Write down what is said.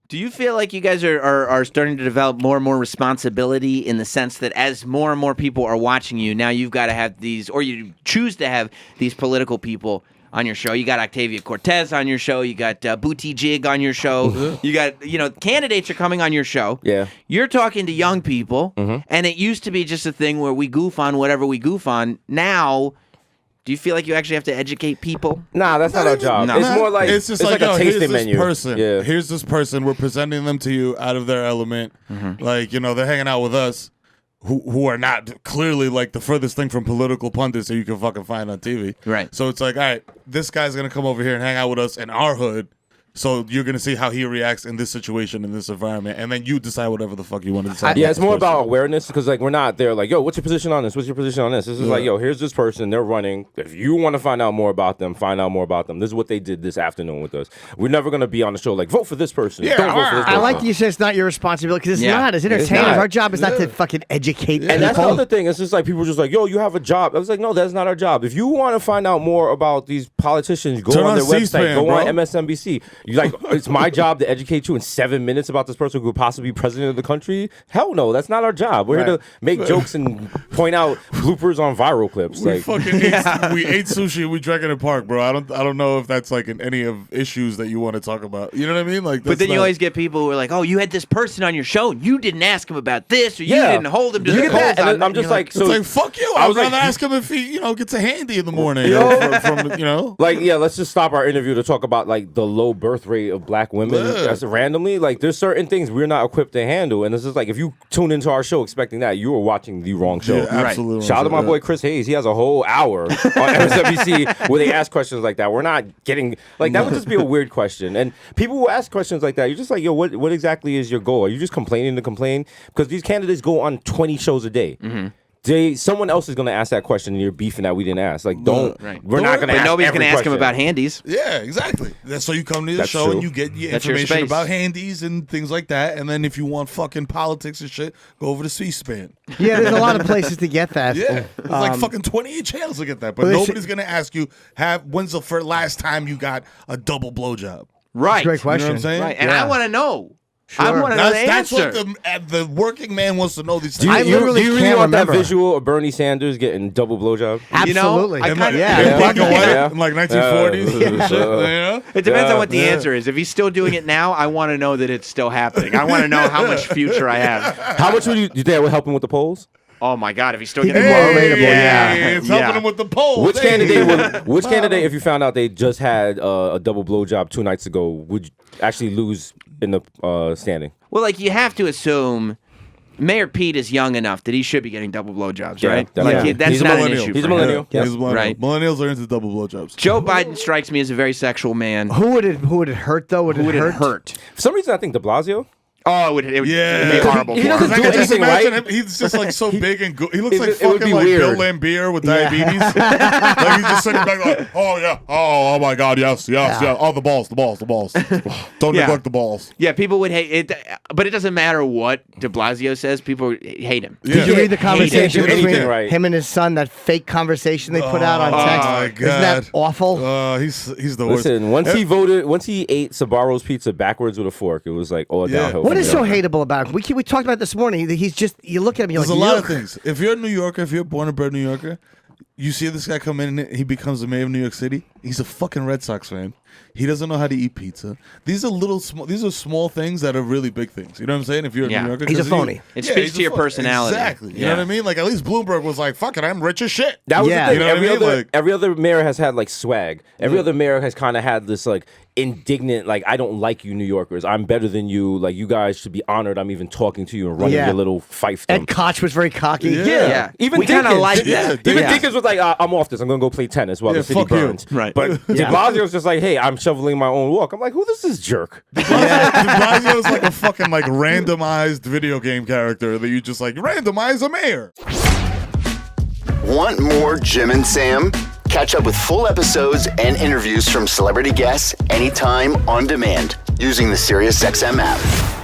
Do you feel like you guys are starting to develop more and more responsibility in the sense that as more and more people are watching you, now you've got to have these, or you choose to have these political people on your show? You got Octavia Cortez on your show. You got Buttigieg on your show. You got, candidates are coming on your show. Yeah. You're talking to young people, and it used to be just a thing where we goof on whatever we goof on. Now, do you feel like you actually have to educate people? Nah, that's not our job. No. It's more like it's just like a tasting menu. Yeah. Here's this person. We're presenting them to you out of their element. Like, they're hanging out with us who are not clearly like the furthest thing from political pundits that you can fucking find on TV. Right. So it's like, all right, this guy's going to come over here and hang out with us in our hood. So you're going to see how he reacts in this situation, in this environment, and then you decide whatever the fuck you want to decide. Yeah, it's more about awareness because, like, we're not there like, yo, what's your position on this? What's your position on this? This is like, yo, here's this person. They're running. If you want to find out more about them, find out more about them. This is what they did this afternoon with us. We're never going to be on the show like, vote for this person. Yeah, don't vote for this person. I like that you said it's not your responsibility because it's not. As entertainers, our job is not to fucking educate people. And that's the other thing. It's just like people are just like, yo, you have a job. I was like, no, that's not our job. If you want to find out more about these politicians, go on their website, go on MSNBC. You like, it's my job to educate you in 7 minutes about this person who could possibly be president of the country? Hell no, that's not our job. We're here to make jokes and point out bloopers on viral clips. We fucking we ate sushi and we drank it in park, bro. I don't know if that's like in any of issues that you want to talk about. You know what I mean? Like, but then you always get people who are like, oh, you had this person on your show and you didn't ask him about this, or you didn't hold him to the polls. And I'm just like, so it's like, fuck you. I was rather ask him if he, gets a handy in the morning. Like, let's just stop our interview to talk about like the low birth rate of black women. That's randomly. Like, there's certain things we're not equipped to handle, and it's just like if you tune into our show expecting that, you are watching the wrong show. Yeah, absolutely. Shout out to my boy Chris Hayes. He has a whole hour on MSNBC where they ask questions like that. We're not getting like that would just be a weird question. And people who ask questions like that, you're just like, yo, what exactly is your goal? Are you just complaining to complain? Because these candidates go on 20 shows a day. Someone else is going to ask that question and you're beefing that we didn't ask. Like, we're not going to ask nobody's going to ask him about handies. Yeah, exactly. So you come to the show and you get your information about handies and things like that. And then if you want fucking politics and shit, go over to C-SPAN. Yeah, there's a lot of places to get that. Yeah, there's like fucking 28 channels to get that. But nobody's going to ask you, when's the last time you got a double blowjob? Right. That's a great question. You know what I'm saying? Right. And I want to know. Sure. I want to know the answer. That's what the working man wants to know these things. Do you really want that visual of Bernie Sanders getting double blowjob? Absolutely. In black and white, in like 1940s. It depends on what the answer is. If he's still doing it now, I want to know that it's still happening. I want to know how much future I have. How much would you think that would help him with the polls? Oh my God! If he's still getting more relatable, it's helping him with the polls. Which candidate, if you found out they just had a double blowjob 2 nights ago, would you actually lose in the standing? Well, like you have to assume Mayor Pete is young enough that he should be getting double blowjobs, right? Like that's not an issue. He's a millennial. He's a millennial. Right. Millennials are into double blowjobs. Joe Biden strikes me as a very sexual man. Who would it hurt though? Would it hurt? For some reason, I think de Blasio. Oh, it would be horrible. He doesn't do anything right. He's just like so big and good. He looks like it would fucking be like weird. Bill Lambier with diabetes. Like he's just sitting back like, oh yeah, oh my God, yes. Oh, the balls. Don't neglect the balls. Yeah, people would hate it, but it doesn't matter what de Blasio says. People hate him. Did you read the conversation between right. him and his son? That fake conversation they put out on text. Oh my God. Isn't that awful? He's the worst. Listen, once he ate Sabaro's pizza backwards with a fork, it was like all downhill. What is so hateable about him? We talked about it this morning. He's just, you look at him, you're There's like, a lot of things. If you're a New Yorker, if you're a born and bred New Yorker, you see this guy come in and he becomes the mayor of New York City. He's a fucking Red Sox fan. He doesn't know how to eat pizza. These are small things that are really big things. You know what I'm saying? If you're a New Yorker, he's a phony. It speaks to your personality. Exactly. You know what I mean? Like at least Bloomberg was like, "Fuck it, I'm rich as shit." That was the thing. You know every other mayor has had like swag. Every other mayor has kind of had this like indignant, like, I don't like you New Yorkers. I'm better than you. Like, you guys should be honored I'm even talking to you and running your little fiefdom. Ed Koch was very cocky. Yeah. Even Dinkins. Like that. Even Dinkins was like, I'm off this. I'm going to go play tennis while the city burns. Right. But de Blasio's just like, hey, I'm shoveling my own walk. I'm like, who is this jerk? De Blasio's like a fucking like randomized video game character that you just like randomize a mayor. Want more Jim and Sam? Catch up with full episodes and interviews from celebrity guests anytime on demand using the SiriusXM app.